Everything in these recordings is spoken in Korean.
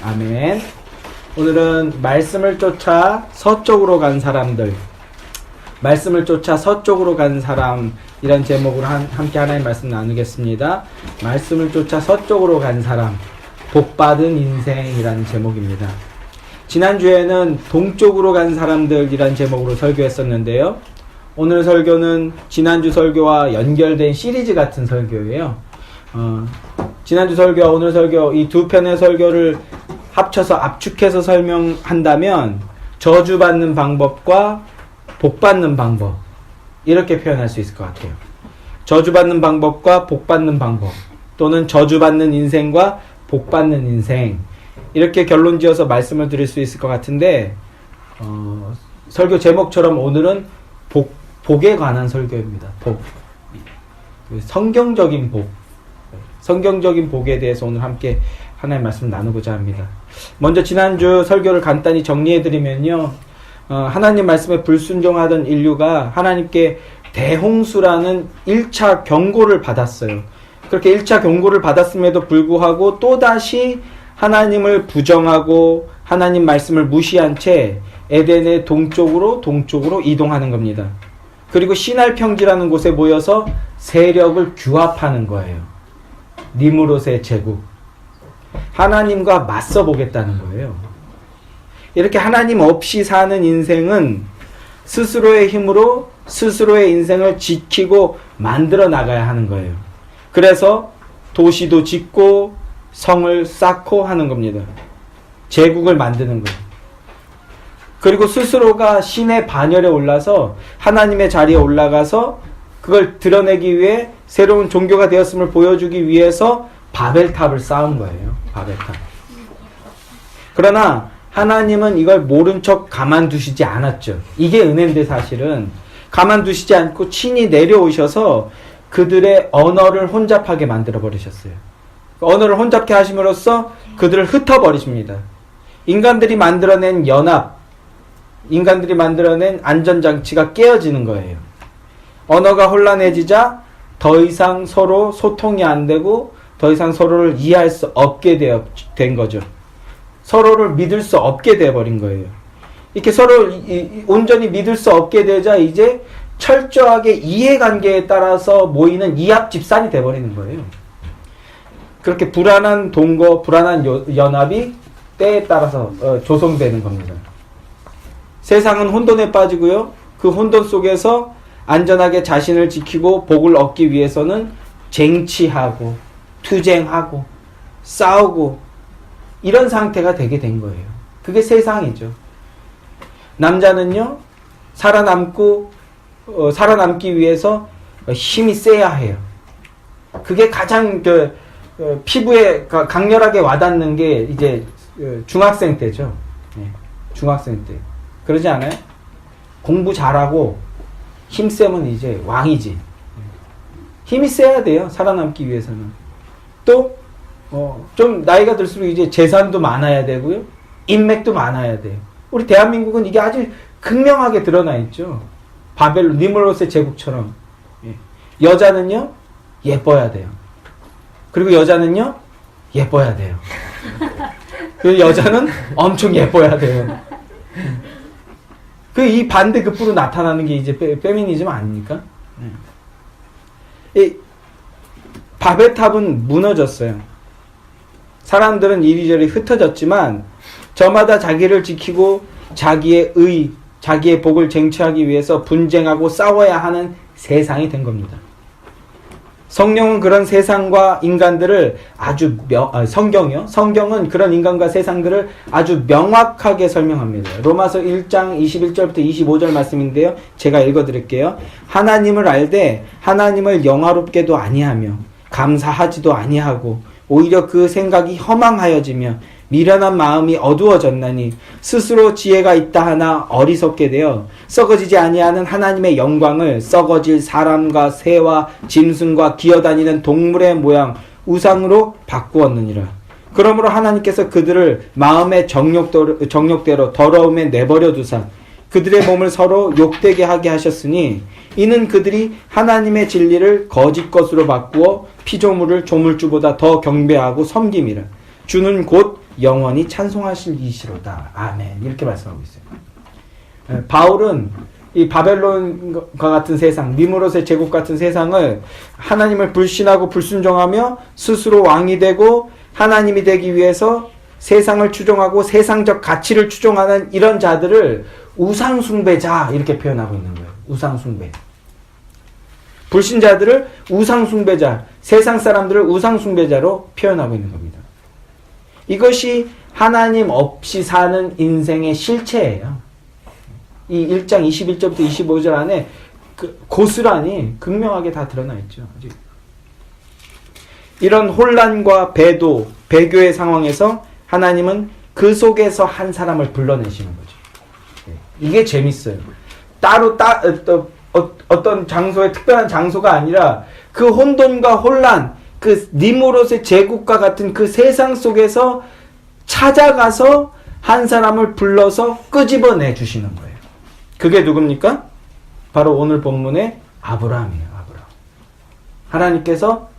아멘. 오늘은 말씀을 쫓아 서쪽으로 간 사람들, 말씀을 쫓아 서쪽으로 간 사람이란 제목으로 함께 하나님 말씀 나누겠습니다. 말씀을 쫓아 서쪽으로 간 사람, 복받은 인생이라는 제목입니다. 지난주에는 동쪽으로 간 사람들이란 제목으로 설교했었는데요. 오늘 설교는 지난주 설교와 연결된 시리즈 같은 설교예요. 지난주 설교와 오늘 설교, 이 두 편의 설교를 합쳐서 압축해서 설명한다면 저주받는 방법과 복받는 방법, 이렇게 표현할 수 있을 것 같아요. 저주받는 방법과 복받는 방법, 또는 저주받는 인생과 복받는 인생, 이렇게 결론 지어서 말씀을 드릴 수 있을 것 같은데, 설교 제목처럼 오늘은 복에 관한 설교입니다. 복, 성경적인 복, 성경적인 복에 대해서 오늘 함께 하나의 말씀을 나누고자 합니다. 먼저 지난주 설교를 간단히 정리해드리면요, 하나님 말씀에 불순종하던 인류가 하나님께 대홍수라는 1차 경고를 받았어요. 그렇게 1차 경고를 받았음에도 불구하고 또다시 하나님을 부정하고 하나님 말씀을 무시한 채 에덴의 동쪽으로 이동하는 겁니다. 그리고 시날 평지라는 곳에 모여서 세력을 규합하는 거예요. 니무롯의 제국, 하나님과 맞서 보겠다는 거예요. 이렇게 하나님 없이 사는 인생은 스스로의 힘으로 스스로의 인생을 지키고 만들어 나가야 하는 거예요. 그래서 도시도 짓고 성을 쌓고 하는 겁니다. 제국을 만드는 거예요. 그리고 스스로가 신의 반열에 올라서 하나님의 자리에 올라가서 그걸 드러내기 위해 새로운 종교가 되었음을 보여주기 위해서 바벨탑을 쌓은 거예요. 바벨탑. 그러나 하나님은 이걸 모른 척 가만두시지 않았죠. 이게 은혜인데 사실은 가만두시지 않고 친히 내려오셔서 그들의 언어를 혼잡하게 만들어 버리셨어요. 언어를 혼잡케 하심으로써 그들을 흩어버리십니다. 인간들이 만들어낸 연합, 인간들이 만들어낸 안전장치가 깨어지는 거예요. 언어가 혼란해지자 더 이상 서로 소통이 안 되고 더 이상 서로를 이해할 수 없게 된 거죠. 서로를 믿을 수 없게 되어버린 거예요. 이렇게 서로 온전히 믿을 수 없게 되자 이제 철저하게 이해관계에 따라서 모이는 이합집산이 되어버리는 거예요. 그렇게 불안한 동거, 불안한 연합이 때에 따라서 조성되는 겁니다. 세상은 혼돈에 빠지고요. 그 혼돈 속에서 안전하게 자신을 지키고 복을 얻기 위해서는 쟁취하고 투쟁하고 싸우고 이런 상태가 되게 된 거예요. 그게 세상이죠. 남자는요, 살아남기 위해서 힘이 세야 해요. 그게 가장 피부에 강렬하게 와닿는 게 이제 중학생 때죠. 중학생 때. 그러지 않아요? 공부 잘하고 힘세면 이제 왕이지. 힘이 세야 돼요. 살아남기 위해서는. 또 좀 나이가 들수록 이제 재산도 많아야 되고요. 인맥도 많아야 돼요. 우리 대한민국은 이게 아주 극명하게 드러나 있죠. 바벨론, 니무롯의 제국처럼. 여자는요, 예뻐야 돼요. 그리고 여자는요, 예뻐야 돼요. 그리고 여자는 엄청 예뻐야 돼요. 이 반대급부로 나타나는 게 이제 페미니즘 아닙니까? 이 바벨탑은 무너졌어요. 사람들은 이리저리 흩어졌지만 저마다 자기를 지키고 자기의 자기의 복을 쟁취하기 위해서 분쟁하고 싸워야 하는 세상이 된 겁니다. 성령은 그런 세상과 인간들을 성경은 그런 인간과 세상들을 아주 명확하게 설명합니다. 로마서 1장 21절부터 25절 말씀인데요. 제가 읽어드릴게요. 하나님을 알되 하나님을 영화롭게도 아니하며 감사하지도 아니하고 오히려 그 생각이 허망하여지며 미련한 마음이 어두워졌나니 스스로 지혜가 있다 하나 어리석게 되어 썩어지지 아니하는 하나님의 영광을 썩어질 사람과 새와 짐승과 기어다니는 동물의 모양 우상으로 바꾸었느니라. 그러므로 하나님께서 그들을 마음의 정욕대로 더러움에 내버려 두사 그들의 몸을 서로 욕되게 하게 하셨으니 이는 그들이 하나님의 진리를 거짓 것으로 바꾸어 피조물을 조물주보다 더 경배하고 섬김이라. 주는 곧 영원히 찬송하실 이시로다. 아멘. 이렇게 말씀하고 있어요. 바울은 이 바벨론과 같은 세상, 니무롯의 제국 같은 세상을 하나님을 불신하고 불순종하며 스스로 왕이 되고 하나님이 되기 위해서 세상을 추종하고 세상적 가치를 추종하는 이런 자들을 우상숭배자 이렇게 표현하고 있는 거예요. 우상숭배. 불신자들을 우상숭배자, 세상 사람들을 우상숭배자로 표현하고 있는 겁니다. 이것이 하나님 없이 사는 인생의 실체예요. 이 1장 21절부터 25절 안에 고스란히 극명하게 다 드러나 있죠. 이런 혼란과 배도, 배교의 상황에서 하나님은 그 속에서 한 사람을 불러내시는 거죠. 이게 재밌어요. 따로 어떤 장소의 특별한 장소가 아니라 그 혼돈과 혼란, 그 니무롯의 제국과 같은 그 세상 속에서 찾아가서 한 사람을 불러서 끄집어내 주시는 거예요. 그게 누굽니까? 바로 오늘 본문의 아브라함이에요. 아브라함. 하나님께서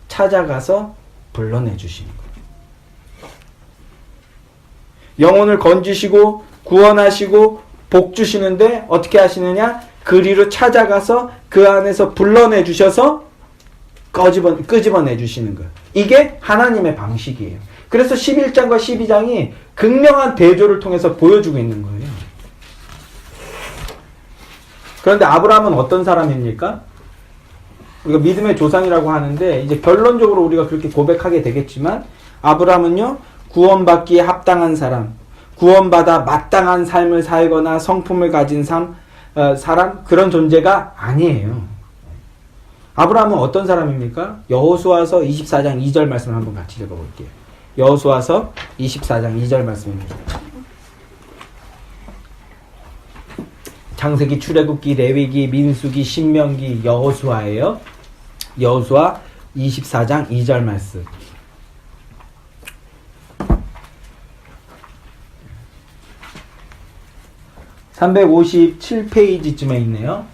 찾아가서 불러내 주시는 거예요. 영혼을 건지시고 구원하시고 복 주시는데 어떻게 하시느냐? 그리로 찾아가서 그 안에서 불러내 주셔서 끄집어내 주시는 거예요. 이게 하나님의 방식이에요. 그래서 11장과 12장이 극명한 대조를 통해서 보여주고 있는 거예요. 그런데 아브라함은 어떤 사람입니까? 우리가 믿음의 조상이라고 하는데 이제 결론적으로 우리가 그렇게 고백하게 되겠지만 아브라함은요, 구원받기에 합당한 사람, 구원받아 마땅한 삶을 살거나 성품을 가진 사람, 그런 존재가 아니에요. 아브라함은 어떤 사람입니까? 여호수아서 24장 2절 말씀을 한번 같이 읽어볼게요. 여호수아서 24장 2절 말씀입니다. 창세기, 출애굽기, 레위기, 민수기, 신명기, 여호수아예요. 여호수아 24장 2절 말씀. (357페이지쯤에) 있네요.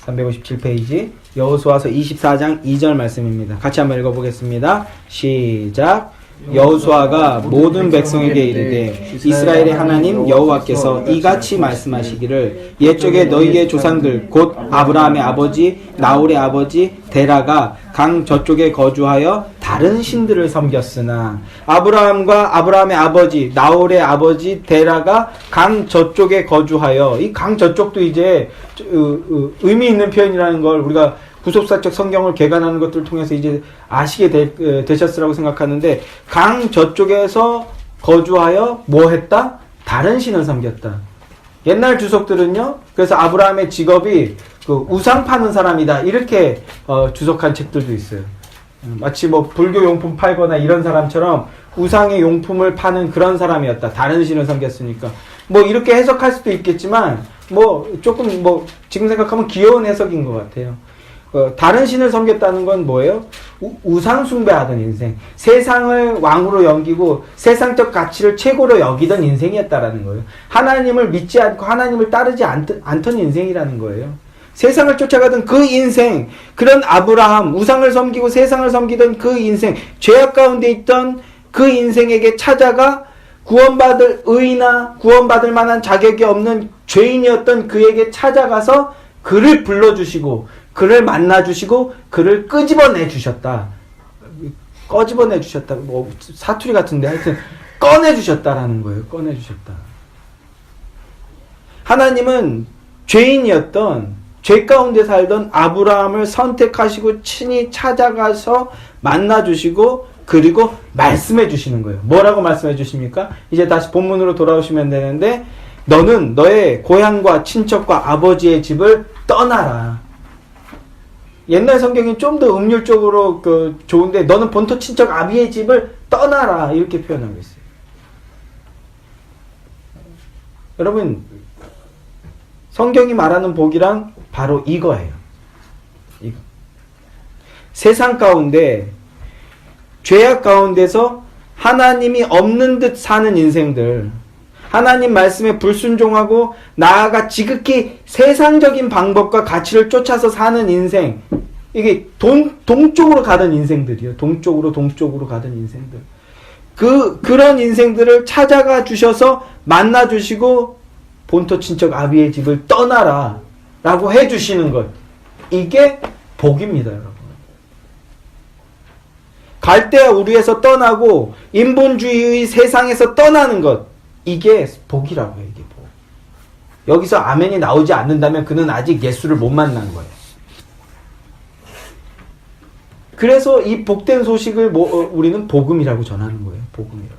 357페이지 여호수아서 24장 2절 말씀입니다. 같이 한번 읽어보겠습니다. 시작. 여호수아가 모든 백성에게 이르되 이스라엘의 하나님 여호와께서 이같이 말씀하시기를 옛적에 너희의 조상들 곧 아브라함의 아버지 나홀의 아버지 데라가 강 저쪽에 거주하여 다른 신들을 섬겼으나 아브라함과 아브라함의 아버지 나홀의 아버지 데라가 강 저쪽에 거주하여, 이 강 저쪽도 이제 의미 있는 표현이라는 걸 우리가 구속사적 성경을 개관하는 것들을 통해서 이제 아시게 되셨으라고 생각하는데, 강 저쪽에서 거주하여 뭐 했다? 다른 신을 섬겼다. 옛날 주석들은요, 그래서 아브라함의 직업이 그 우상 파는 사람이다, 이렇게 주석한 책들도 있어요. 마치 뭐 불교 용품 팔거나 이런 사람처럼 우상의 용품을 파는 그런 사람이었다. 다른 신을 섬겼으니까. 뭐 이렇게 해석할 수도 있겠지만, 뭐 조금 뭐 지금 생각하면 귀여운 해석인 것 같아요. 다른 신을 섬겼다는 건 뭐예요? 우상 숭배하던 인생, 세상을 왕으로 여기고 세상적 가치를 최고로 여기던 인생이었다라는 거예요. 하나님을 믿지 않고 하나님을 따르지 않던 인생이라는 거예요. 세상을 쫓아가던 그 인생, 그런 아브라함, 우상을 섬기고 세상을 섬기던 그 인생, 죄악 가운데 있던 그 인생에게 찾아가 구원받을 의나 구원받을 만한 자격이 없는 죄인이었던 그에게 찾아가서 그를 불러주시고 그를 만나주시고 그를 끄집어내 주셨다. 꺼집어내 주셨다. 뭐 사투리 같은데 하여튼 꺼내 주셨다라는 거예요. 꺼내 주셨다. 하나님은 죄인이었던, 죄 가운데 살던 아브라함을 선택하시고 친히 찾아가서 만나주시고 그리고 말씀해 주시는 거예요. 뭐라고 말씀해 주십니까? 이제 다시 본문으로 돌아오시면 되는데, 너는 너의 고향과 친척과 아버지의 집을 떠나라. 옛날 성경이 좀 더 음률적으로 좋은데, 너는 본토 친척 아비의 집을 떠나라, 이렇게 표현하고 있어요. 여러분, 성경이 말하는 복이란 바로 이거예요. 이거. 세상 가운데, 죄악 가운데서 하나님이 없는 듯 사는 인생들, 하나님 말씀에 불순종하고 나아가 지극히 세상적인 방법과 가치를 쫓아서 사는 인생, 이게 동쪽으로 가던 인생들이요. 동쪽으로 가던 인생들. 그런 인생들을 찾아가 주셔서 만나 주시고 본토 친척 아비의 집을 떠나라 라고 해 주시는 것. 이게 복입니다, 여러분. 갈대아 우르에서 떠나고 인본주의의 세상에서 떠나는 것. 이게 복이라고 해요, 이게 복. 여기서 아멘이 나오지 않는다면 그는 아직 예수를 못 만난 거예요. 그래서 이 복된 소식을 우리는 복음이라고 전하는 거예요. 복음이라고.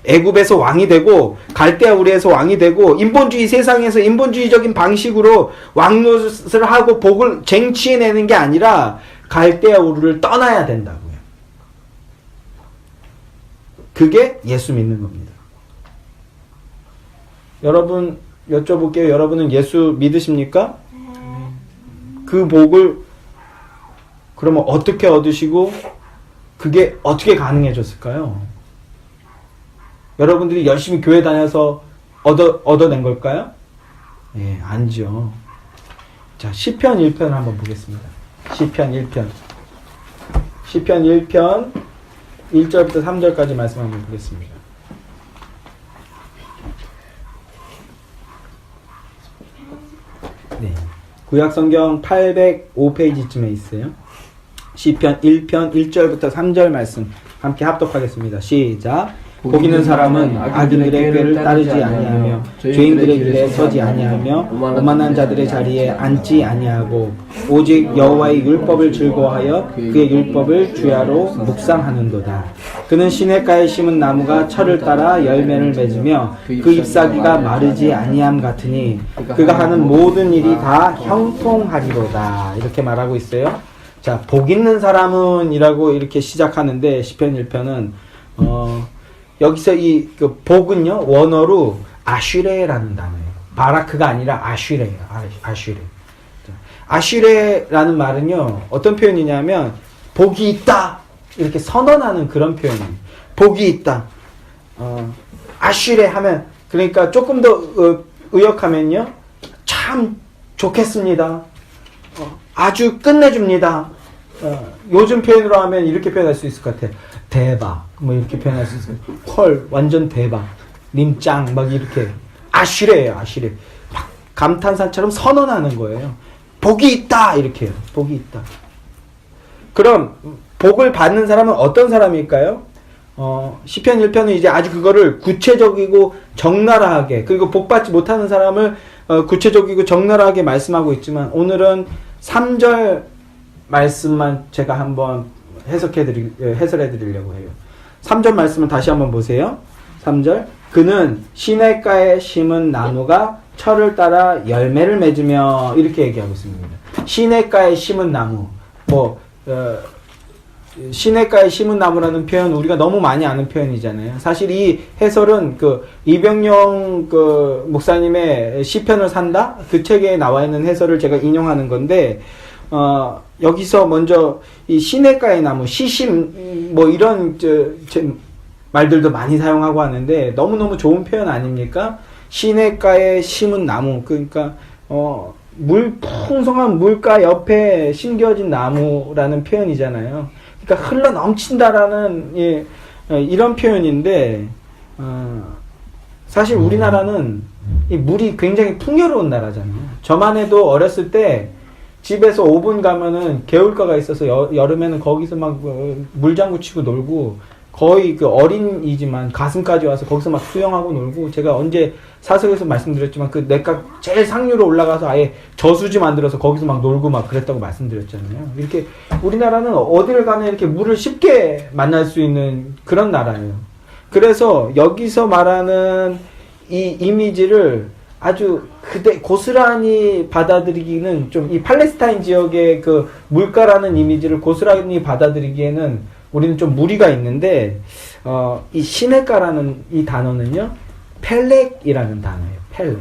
애굽에서 왕이 되고 갈대아 우르에서 왕이 되고 인본주의 세상에서 인본주의적인 방식으로 왕노릇을 하고 복을 쟁취해내는 게 아니라 갈대아 우르를 떠나야 된다고요. 그게 예수 믿는 겁니다. 여러분 여쭤볼게요. 여러분은 예수 믿으십니까? 그 복을 그러면 어떻게 얻으시고 그게 어떻게 가능해졌을까요? 여러분들이 열심히 교회 다녀서 얻어낸 걸까요? 예, 아니죠. 자, 시편 1편 한번 보겠습니다. 시편 1편. 시편 1편 1절부터 3절까지 말씀 한번 보겠습니다. 네. 구약성경 805페이지쯤에 있어요. 시편 1편 1절부터 3절 말씀 함께 합독하겠습니다. 시작. 복 있는 사람은 악인들의 꾀를 따르지 아니하며 죄인들의 길에 서지 아니하며 오만한 자들의 자리에 앉지 아니하고 오직 여호와의 율법을 즐거워하여 그의 율법을 주야로 묵상하는도다. 그는 시냇가에 심은 나무가 철을 따라 열매를 맺으며 그 잎사귀가 마르지 아니함 같으니 그가 하는 모든 일이 다 형통하리로다. 이렇게 말하고 있어요. 자, 복 있는 사람은 이라고 이렇게 시작하는데 시편 1편은 여기서 이 그 복은요 원어로 아슈레라는 단어예요. 바라크가 아니라 아슈레예요. 아슈레. 아슈레라는 말은요 어떤 표현이냐면 복이 있다 이렇게 선언하는 그런 표현이에요. 복이 있다. 아슈레 하면 그러니까 조금 더 의역하면요 참 좋겠습니다. 아주 끝내줍니다. 요즘 표현으로 하면 이렇게 표현할 수 있을 것 같아요. 대박 뭐 이렇게 표현할 수 있어요. 헐 완전 대박 님 짱 막 이렇게 아쉬래예요. 아쉬래 막 감탄사처럼 선언하는 거예요. 복이 있다 이렇게 해요. 복이 있다. 그럼 복을 받는 사람은 어떤 사람일까요? 시편 1편은 이제 아주 그거를 구체적이고 적나라하게 그리고 복받지 못하는 사람을 구체적이고 적나라하게 말씀하고 있지만 오늘은 3절 말씀만 제가 한번 해설해 드리려고 해요. 3절 말씀을 다시 한번 보세요. 3절. 그는 시냇가에 심은 나무가 철을 따라 열매를 맺으며 이렇게 얘기하고 있습니다. 시냇가에 심은 나무. 시냇가에 심은 나무라는 표현 우리가 너무 많이 아는 표현이잖아요. 사실 이 해설은 그 이병용 그 목사님의 시편을 산다 그 책에 나와 있는 해설을 제가 인용하는 건데 여기서 먼저 이 시냇가의 나무, 시심 뭐 이런 말들도 많이 사용하고 하는데 너무너무 좋은 표현 아닙니까? 시냇가에 심은 나무 그러니까 풍성한 물가 옆에 심겨진 나무라는 표현이잖아요. 그러니까 흘러 넘친다라는 이런 표현인데 사실 우리나라는 이 물이 굉장히 풍요로운 나라잖아요. 저만 해도 어렸을 때 집에서 5분 가면은 개울가가 있어서 여름에는 거기서 막 물장구 치고 놀고 거의 그 어린이지만 가슴까지 와서 거기서 막 수영하고 놀고 제가 언제 사석에서 말씀드렸지만 그 내가 제일 상류로 올라가서 아예 저수지 만들어서 거기서 막 놀고 막 그랬다고 말씀드렸잖아요. 이렇게 우리나라는 어디를 가면 이렇게 물을 쉽게 만날 수 있는 그런 나라예요. 그래서 여기서 말하는 이 이미지를 아주 고스란히 받아들이기는 좀 이 팔레스타인 지역의 그 물가라는 이미지를 고스란히 받아들이기에는 우리는 좀 무리가 있는데 이 시냇가라는 이 단어는요 펠렉이라는 단어예요. 펠렉.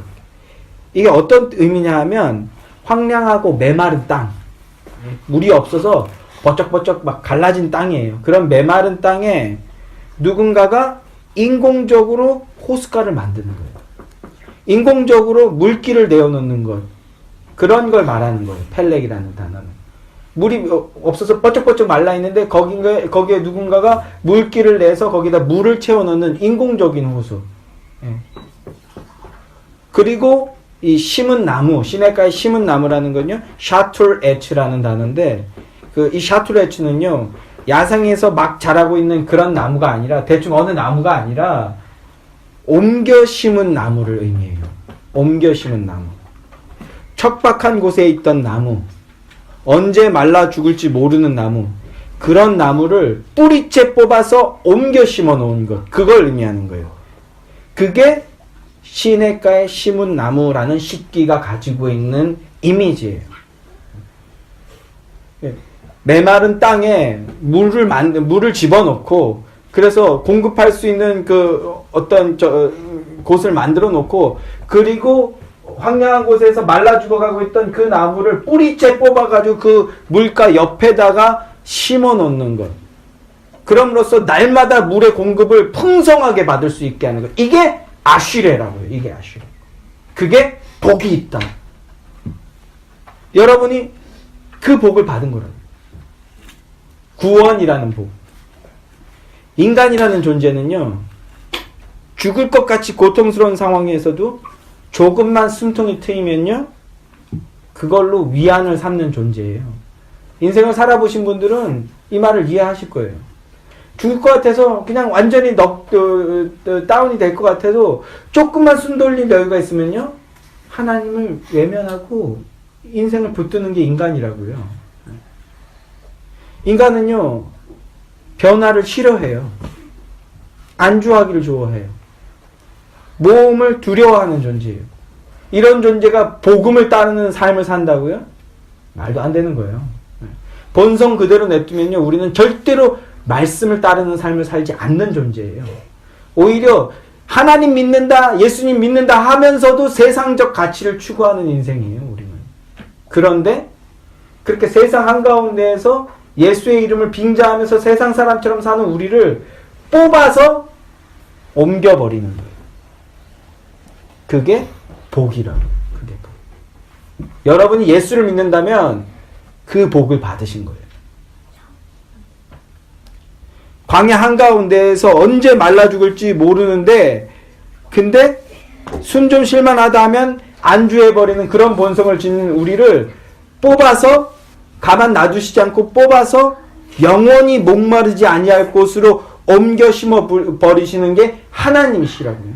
이게 어떤 의미냐 하면 황량하고 메마른 땅 물이 없어서 버쩍버쩍 막 갈라진 땅이에요. 그런 메마른 땅에 누군가가 인공적으로 호숫가를 만드는 거예요. 인공적으로 물길을 내어놓는 것 그런 걸 말하는 거예요. 펠렉이라는 단어는. 물이 없어서 뻐쩍뻐쩍 말라 있는데 거기에 누군가가 물기를 내서 거기다 물을 채워 넣는 인공적인 호수. 예. 그리고 이 심은 나무, 시내가에 심은 나무라는 건요, 샤툴 에츠라는 단어인데, 이 샤툴 에츠는요, 야생에서 막 자라고 있는 그런 나무가 아니라, 대충 어느 나무가 아니라, 옮겨 심은 나무를 의미해요. 옮겨 심은 나무. 척박한 곳에 있던 나무, 언제 말라 죽을지 모르는 나무, 그런 나무를 뿌리째 뽑아서 옮겨 심어 놓은 것, 그걸 의미하는 거예요. 그게 시냇가에 심은 나무라는 식기가 가지고 있는 이미지예요. 메마른 땅에 물을 집어넣고, 그래서 공급할 수 있는 어떤 곳을 만들어 놓고, 그리고 황량한 곳에서 말라 죽어가고 있던 그 나무를 뿌리째 뽑아가지고 그 물가 옆에다가 심어 놓는 것. 그럼으로써 날마다 물의 공급을 풍성하게 받을 수 있게 하는 것. 이게 아쉬레라고요. 이게 아쉬레. 그게 복이 있다. 여러분이 그 복을 받은 거라고. 구원이라는 복. 인간이라는 존재는요, 죽을 것 같이 고통스러운 상황에서도 조금만 숨통이 트이면요, 그걸로 위안을 삼는 존재예요. 인생을 살아보신 분들은 이 말을 이해하실 거예요. 죽을 것 같아서 그냥 완전히 다운이 될 것 같아도 조금만 숨 돌릴 여유가 있으면요, 하나님을 외면하고 인생을 붙드는 게 인간이라고요. 인간은요, 변화를 싫어해요. 안주하기를 좋아해요. 모험을 두려워하는 존재예요. 이런 존재가 복음을 따르는 삶을 산다고요? 말도 안 되는 거예요. 본성 그대로 냅두면요, 우리는 절대로 말씀을 따르는 삶을 살지 않는 존재예요. 오히려 하나님 믿는다, 예수님 믿는다 하면서도 세상적 가치를 추구하는 인생이에요, 우리는. 그런데 그렇게 세상 한가운데에서 예수의 이름을 빙자하면서 세상 사람처럼 사는 우리를 뽑아서 옮겨버리는 거예요. 그게 복이라고. 그게 복. 여러분이 예수를 믿는다면 그 복을 받으신 거예요. 광야 한가운데에서 언제 말라 죽을지 모르는데, 근데 숨 좀 쉴만하다 하면 안주해버리는 그런 본성을 지닌 우리를 뽑아서, 가만 놔두시지 않고 뽑아서 영원히 목마르지 아니할 곳으로 옮겨 심어 버리시는 게 하나님이시라고요.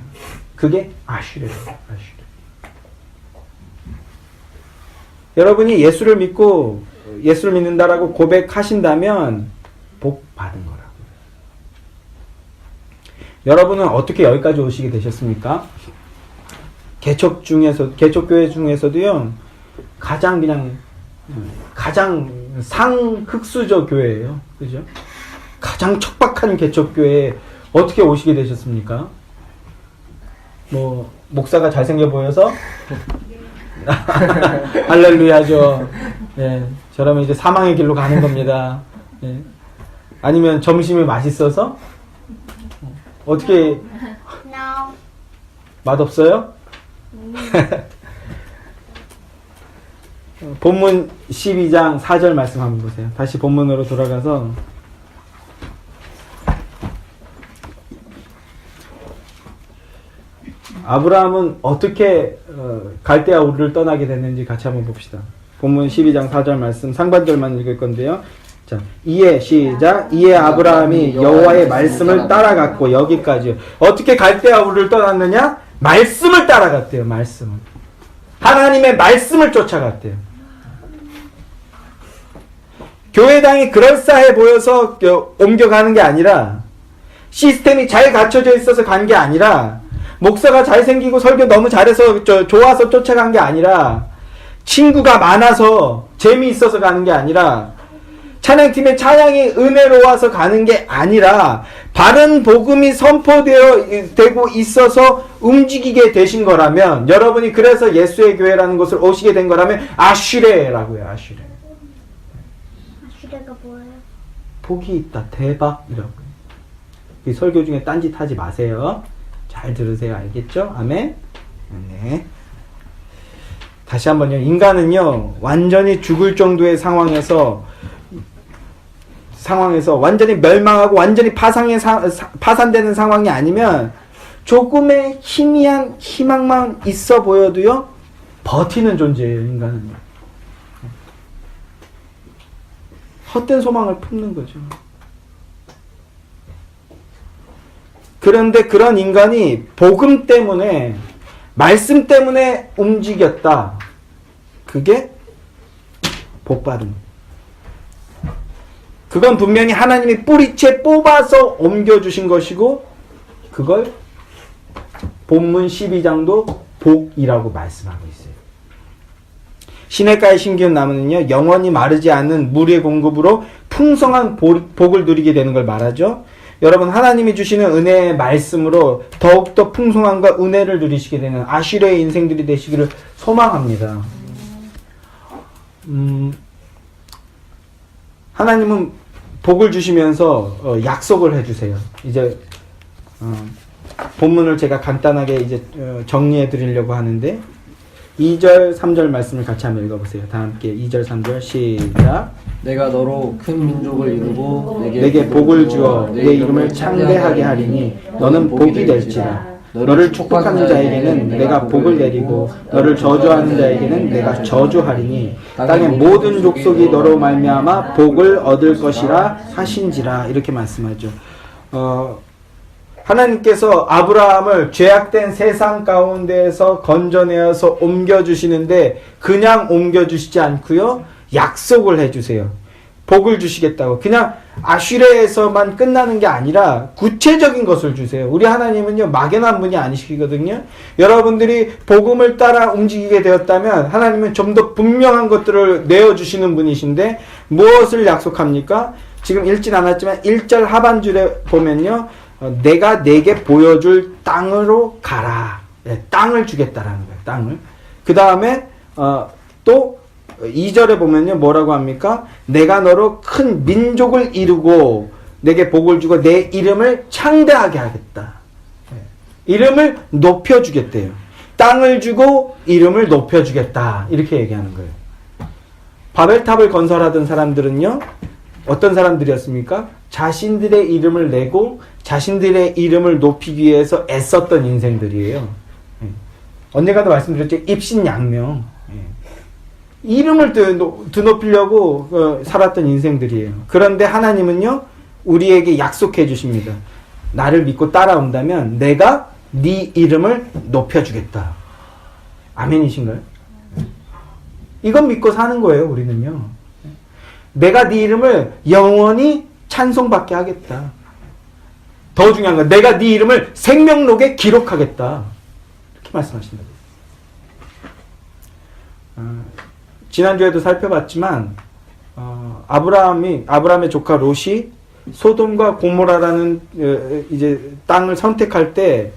그게 아쉬래요. 아쉬래. 여러분이 예수를 믿고 예수를 믿는다라고 고백하신다면 복 받은 거라고요. 여러분은 어떻게 여기까지 오시게 되셨습니까? 개척교회 중에서도요, 가장 상흑수저 교회예요. 그죠? 가장 척박한 개척교회에 어떻게 오시게 되셨습니까? 목사가 잘생겨 보여서? 할렐루야죠. 예, 저라면 이제 사망의 길로 가는 겁니다. 예. 아니면 점심이 맛있어서? 어떻게, No. 맛없어요? 본문 12장 4절 말씀 한번 보세요. 다시 본문으로 돌아가서 아브라함은 어떻게 갈대아 우르를 떠나게 됐는지 같이 한번 봅시다. 본문 12장 4절 말씀 상반절만 읽을 건데요. 자, 이에 시작. 이에 아브라함이 여호와의 말씀을 따라갔고, 여기까지요. 어떻게 갈대아 우르를 떠났느냐? 말씀을 따라갔대요. 말씀을. 하나님의 말씀을 쫓아갔대요. 교회당이 그럴싸해 보여서 옮겨가는 게 아니라, 시스템이 잘 갖춰져 있어서 간 게 아니라, 목사가 잘생기고 설교 너무 잘해서 좋아서 쫓아간 게 아니라, 친구가 많아서 재미있어서 가는 게 아니라, 찬양팀의 찬양이 은혜로워서 가는 게 아니라, 바른 복음이 선포되고 있어서 움직이게 되신 거라면, 여러분이 그래서 예수의 교회라는 곳을 오시게 된 거라면 아쉬레라고요. 아쉬레. 아쉬레가 뭐예요? 복이 있다. 대박이라고요. 이 설교 중에 딴짓 하지 마세요. 잘 들으세요. 알겠죠? 아멘? 네. 다시 한번요. 인간은요, 완전히 죽을 정도의 상황에서 완전히 멸망하고 완전히 파산되는 상황이 아니면 조금의 희미한 희망만 있어 보여도요, 버티는 존재예요, 인간은. 헛된 소망을 품는 거죠. 그런데 그런 인간이 복음 때문에, 말씀 때문에 움직였다. 그게 복받음. 그건 분명히 하나님이 뿌리채 뽑아서 옮겨주신 것이고, 그걸 본문 12장도 복이라고 말씀하고 있어요. 시냇가에 심기운 나무는요, 영원히 마르지 않는 물의 공급으로 풍성한 복을 누리게 되는 걸 말하죠. 여러분, 하나님이 주시는 은혜의 말씀으로 더욱더 풍성함과 은혜를 누리시게 되는 아슈레의 인생들이 되시기를 소망합니다. 하나님은 복을 주시면서 약속을 해주세요. 이제 본문을 제가 간단하게 이제 정리해 드리려고 하는데, 2절, 3절 말씀을 같이 한번 읽어보세요. 다 함께 2절, 3절 시작. 내가 너로 큰 민족을 이루고 내게 복을 주어 내 이름을 창대하게 하리니 너는 복이 될지라. 너를 축복하는 자에게는 내가 복을 내리고 너를 저주하는 자에게는 내가 저주하리니 땅의 모든 족속이 너로 말미암아 복을 얻을 것이라 하신지라. 이렇게 말씀하죠. 하나님께서 아브라함을 죄악된 세상 가운데에서 건져내어서 옮겨주시는데 그냥 옮겨주시지 않고요, 약속을 해주세요. 복을 주시겠다고. 그냥 아슈레에서만 끝나는 게 아니라 구체적인 것을 주세요. 우리 하나님은요, 막연한 분이 아니시거든요. 여러분들이 복음을 따라 움직이게 되었다면 하나님은 좀 더 분명한 것들을 내어주시는 분이신데, 무엇을 약속합니까? 지금 읽진 않았지만 1절 하반줄에 보면요, 내가 내게 보여줄 땅으로 가라. 네, 땅을 주겠다라는 거예요. 땅을. 그 다음에 또 2절에 보면요, 뭐라고 합니까? 내가 너로 큰 민족을 이루고 내게 복을 주고 내 이름을 창대하게 하겠다. 네. 이름을 높여주겠대요. 땅을 주고 이름을 높여주겠다. 이렇게 얘기하는 거예요. 바벨탑을 건설하던 사람들은요, 어떤 사람들이었습니까? 자신들의 이름을 내고 자신들의 이름을 높이기 위해서 애썼던 인생들이에요. 언젠가도 말씀드렸죠. 입신양명. 이름을 드높이려고 살았던 인생들이에요. 그런데 하나님은요, 우리에게 약속해 주십니다. 나를 믿고 따라온다면 내가 네 이름을 높여주겠다. 아멘이신가요? 이건 믿고 사는 거예요, 우리는요. 내가 네 이름을 영원히 찬송받게 하겠다. 더 중요한 건 내가 네 이름을 생명록에 기록하겠다. 이렇게 말씀하신다. 지난주에도 살펴봤지만 아브라함의 조카 롯이 소돔과 고모라라는 이제 땅을 선택할 때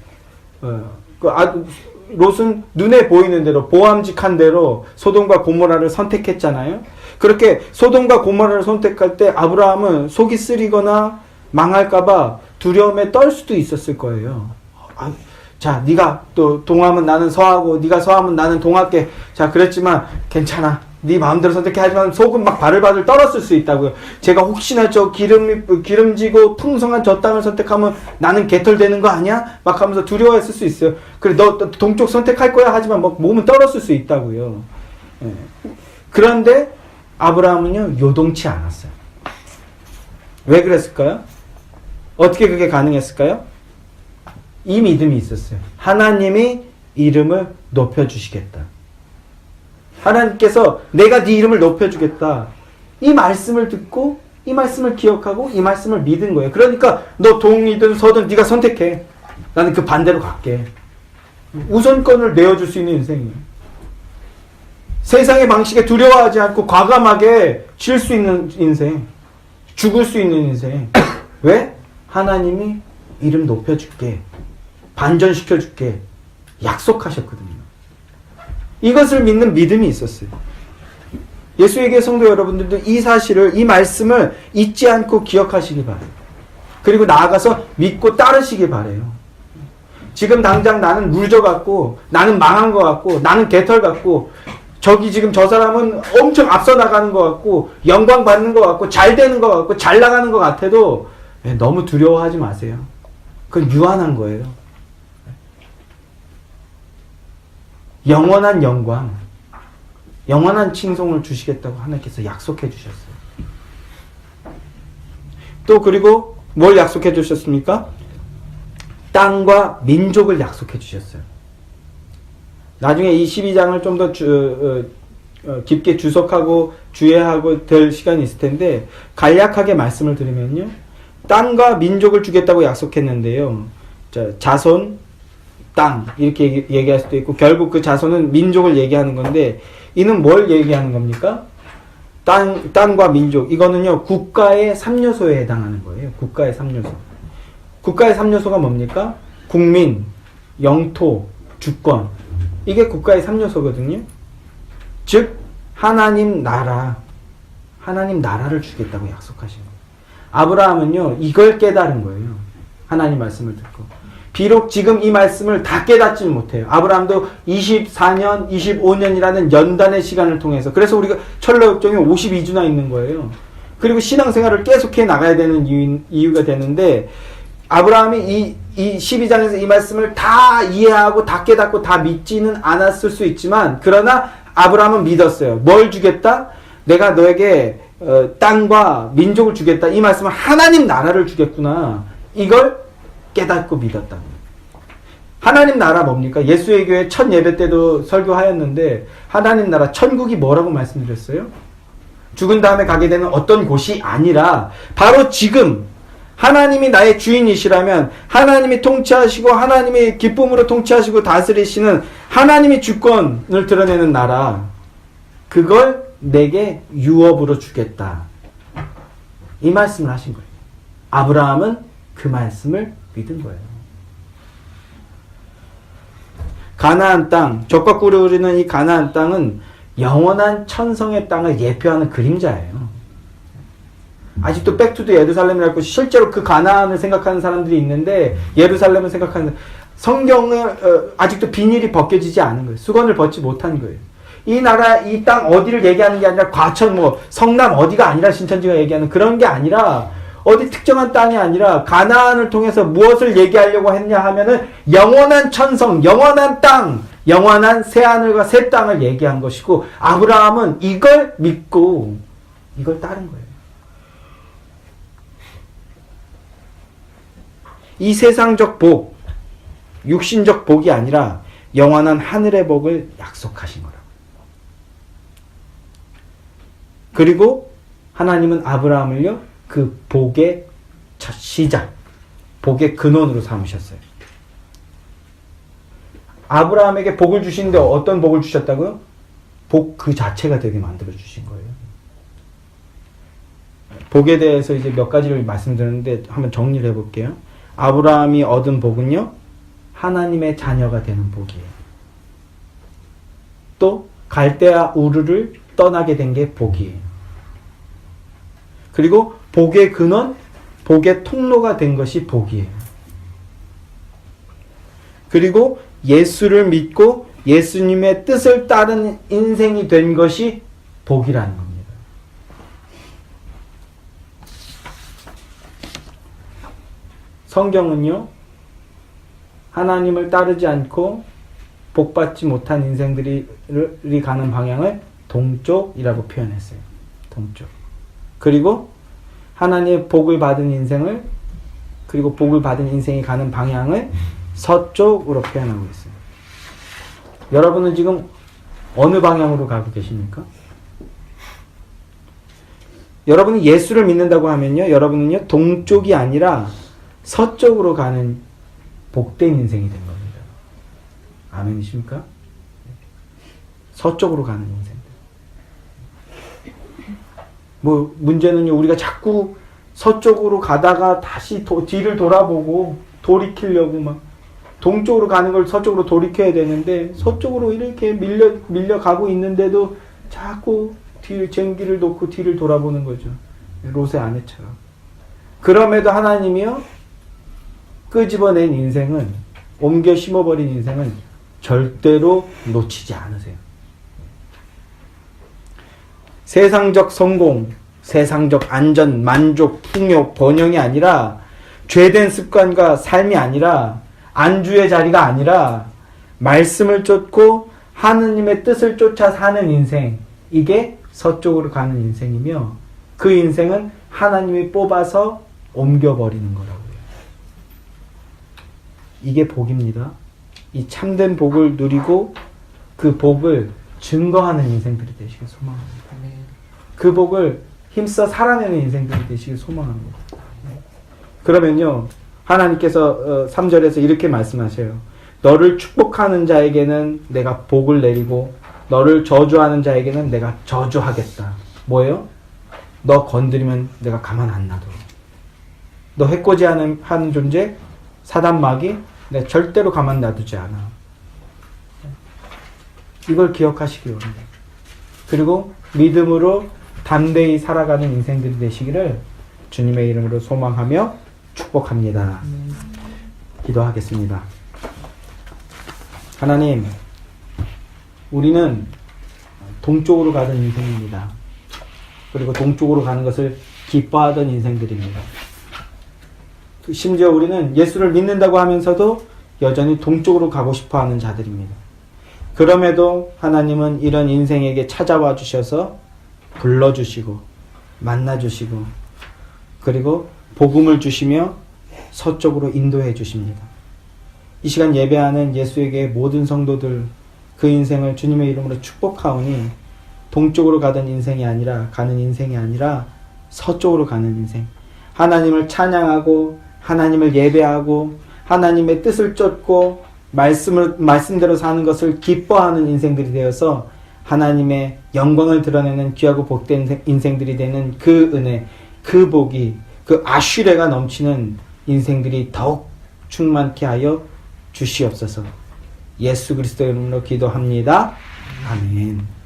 롯은 눈에 보이는 대로 보암직한 대로 소돔과 고모라를 선택했잖아요. 그렇게 소돔과 고모라를 선택할 때 아브라함은 속이 쓰리거나 망할까봐 두려움에 떨 수도 있었을 거예요. 자, 네가 또 동하면 나는 서하고 네가 서하면 나는 동할게. 자, 그랬지만 괜찮아. 네 마음대로 선택해. 하지만 속은 막 바들바들 떨었을 수 있다고요. 제가 혹시나 저 기름지고 풍성한 저 땅을 선택하면 나는 개털되는 거 아니야? 막 하면서 두려워했을 수 있어요. 그래, 너 동쪽 선택할 거야? 하지만 막 몸은 떨었을 수 있다고요. 예. 그런데 아브라함은요, 요동치 않았어요. 왜 그랬을까요? 어떻게 그게 가능했을까요? 이 믿음이 있었어요. 하나님이 이름을 높여주시겠다. 하나님께서 내가 네 이름을 높여주겠다. 이 말씀을 듣고 이 말씀을 기억하고 이 말씀을 믿은 거예요. 그러니까 너 동이든 서든 네가 선택해. 나는 그 반대로 갈게. 우선권을 내어줄 수 있는 인생이에요. 세상의 방식에 두려워하지 않고 과감하게 질 수 있는 인생. 죽을 수 있는 인생. 왜? 하나님이 이름 높여줄게. 반전시켜줄게. 약속하셨거든요. 이것을 믿는 믿음이 있었어요. 예수에게 성도 여러분들도 이 사실을, 이 말씀을 잊지 않고 기억하시기 바래요. 그리고 나아가서 믿고 따르시기 바래요. 지금 당장 나는 루저 같고, 나는 망한 것 같고, 나는 개털 같고, 저기 지금 저 사람은 엄청 앞서 나가는 것 같고 영광 받는 것 같고 잘 되는 것 같고 잘 나가는 것 같아도 너무 두려워하지 마세요. 그건 유한한 거예요. 영원한 영광, 영원한 칭송을 주시겠다고 하나님께서 약속해 주셨어요. 또 그리고 뭘 약속해 주셨습니까? 땅과 민족을 약속해 주셨어요. 나중에 이 12장을 좀 더 깊게 주석하고 주의하고 될 시간이 있을 텐데 간략하게 말씀을 드리면요. 땅과 민족을 주겠다고 약속했는데요. 자손, 땅 이렇게 얘기할 수도 있고 결국 그 자손은 민족을 얘기하는 건데 이는 뭘 얘기하는 겁니까? 땅과 민족 이거는요. 국가의 3요소에 해당하는 거예요. 국가의 3요소. 국가의 3요소가 뭡니까? 국민, 영토, 주권 이게 국가의 3요소거든요. 즉 하나님 나라를 주겠다고 약속하신 거예요. 아브라함은요. 이걸 깨달은 거예요. 하나님 말씀을 듣고. 비록 지금 이 말씀을 다 깨닫지는 못해요. 아브라함도 24년, 25년이라는 연단의 시간을 통해서 그래서 우리가 철로역정이 52주나 있는 거예요. 그리고 신앙생활을 계속해 나가야 되는 이유가 되는데 아브라함이 이 12장에서 이 말씀을 다 이해하고 다 깨닫고 다 믿지는 않았을 수 있지만 그러나 아브라함은 믿었어요. 뭘 주겠다? 내가 너에게 땅과 민족을 주겠다. 이 말씀은 하나님 나라를 주겠구나. 이걸 깨닫고 믿었다. 하나님 나라 뭡니까? 예수의 교회 첫 예배 때도 설교하였는데 하나님 나라 천국이 뭐라고 말씀드렸어요? 죽은 다음에 가게 되는 어떤 곳이 아니라 바로 지금 하나님이 나의 주인이시라면 하나님이 통치하시고 하나님이 기쁨으로 통치하시고 다스리시는 하나님이 주권을 드러내는 나라 그걸 내게 유업으로 주겠다. 이 말씀을 하신 거예요. 아브라함은 그 말씀을 믿은 거예요. 가나안 땅, 적과 꿀을 흐르는 이 가나안 땅은 영원한 천성의 땅을 예표하는 그림자예요. 아직도 백투더 예루살렘이라고 실제로 그 가나안을 생각하는 사람들이 있는데 예루살렘을 생각하는 성경을 아직도 비닐이 벗겨지지 않은 거예요. 수건을 벗지 못한 거예요. 이 나라, 이 땅 어디를 얘기하는 게 아니라 과천 성남 어디가 아니라 신천지가 얘기하는 그런 게 아니라 어디 특정한 땅이 아니라 가나안을 통해서 무엇을 얘기하려고 했냐 하면은 영원한 천성, 영원한 땅, 영원한 새하늘과 새 땅을 얘기한 것이고 아브라함은 이걸 믿고 이걸 따른 거예요. 이 세상적 복, 육신적 복이 아니라 영원한 하늘의 복을 약속하신 거라고. 그리고 하나님은 아브라함을요, 그 복의 첫 시작, 복의 근원으로 삼으셨어요. 아브라함에게 복을 주시는데 어떤 복을 주셨다고요? 복 그 자체가 되게 만들어 주신 거예요. 복에 대해서 이제 몇 가지를 말씀드렸는데 한번 정리를 해볼게요. 아브라함이 얻은 복은요, 하나님의 자녀가 되는 복이에요. 또 갈대아 우르를 떠나게 된 게 복이에요. 그리고 복의 근원, 복의 통로가 된 것이 복이에요. 그리고 예수를 믿고 예수님의 뜻을 따른 인생이 된 것이 복이라는 겁니다. 성경은요, 하나님을 따르지 않고 복받지 못한 인생들이 가는 방향을 동쪽이라고 표현했어요. 동쪽. 그리고 하나님의 복을 받은 인생을, 그리고 복을 받은 인생이 가는 방향을 서쪽으로 표현하고 있어요. 여러분은 지금 어느 방향으로 가고 계십니까? 여러분이 예수를 믿는다고 하면요, 여러분은요, 동쪽이 아니라 서쪽으로 가는 복된 인생이 된 겁니다. 아멘이십니까? 서쪽으로 가는 인생. 문제는요, 우리가 자꾸 서쪽으로 가다가 다시 뒤를 돌아보고 돌이키려고 막 동쪽으로 가는 걸 서쪽으로 돌이켜야 되는데 서쪽으로 이렇게 밀려가고 있는데도 자꾸 쟁기를 놓고 뒤를 돌아보는 거죠. 롯의 아내처럼. 그럼에도 하나님이요, 끄집어낸 인생은, 옮겨 심어버린 인생은 절대로 놓치지 않으세요. 세상적 성공, 세상적 안전, 만족, 풍요, 번영이 아니라 죄된 습관과 삶이 아니라 안주의 자리가 아니라 말씀을 쫓고 하느님의 뜻을 쫓아 사는 인생, 이게 서쪽으로 가는 인생이며 그 인생은 하나님이 뽑아서 옮겨버리는 거라고요. 이게 복입니다. 이 참된 복을 누리고 그 복을 증거하는 인생들이 되시길 소망합니다. 그 복을 힘써 살아내는 인생들이 되시길 소망합니다. 그러면요, 하나님께서 3절에서 이렇게 말씀하셔요. 너를 축복하는 자에게는 내가 복을 내리고 너를 저주하는 자에게는 내가 저주하겠다. 뭐예요? 너 건드리면 내가 가만 안 놔둬. 너 해코지하는 존재, 사단 마귀, 내가 절대로 가만 놔두지 않아. 이걸 기억하시기 바랍니다. 그리고 믿음으로 담대히 살아가는 인생들이 되시기를 주님의 이름으로 소망하며 축복합니다. 기도하겠습니다. 하나님, 우리는 동쪽으로 가던 인생입니다. 그리고 동쪽으로 가는 것을 기뻐하던 인생들입니다. 심지어 우리는 예수를 믿는다고 하면서도 여전히 동쪽으로 가고 싶어하는 자들입니다. 그럼에도 하나님은 이런 인생에게 찾아와 주셔서 불러주시고 만나주시고 그리고 복음을 주시며 서쪽으로 인도해 주십니다. 이 시간 예배하는 예수에게 모든 성도들 그 인생을 주님의 이름으로 축복하오니 동쪽으로 가는 인생이 아니라 서쪽으로 가는 인생, 하나님을 찬양하고 하나님을 예배하고 하나님의 뜻을 쫓고 말씀대로 사는 것을 기뻐하는 인생들이 되어서 하나님의 영광을 드러내는 귀하고 복된 인생들이 되는 그 은혜, 그 복이, 그 아슈레가 넘치는 인생들이 더욱 충만케 하여 주시옵소서. 예수 그리스도의 이름으로 기도합니다. 아멘.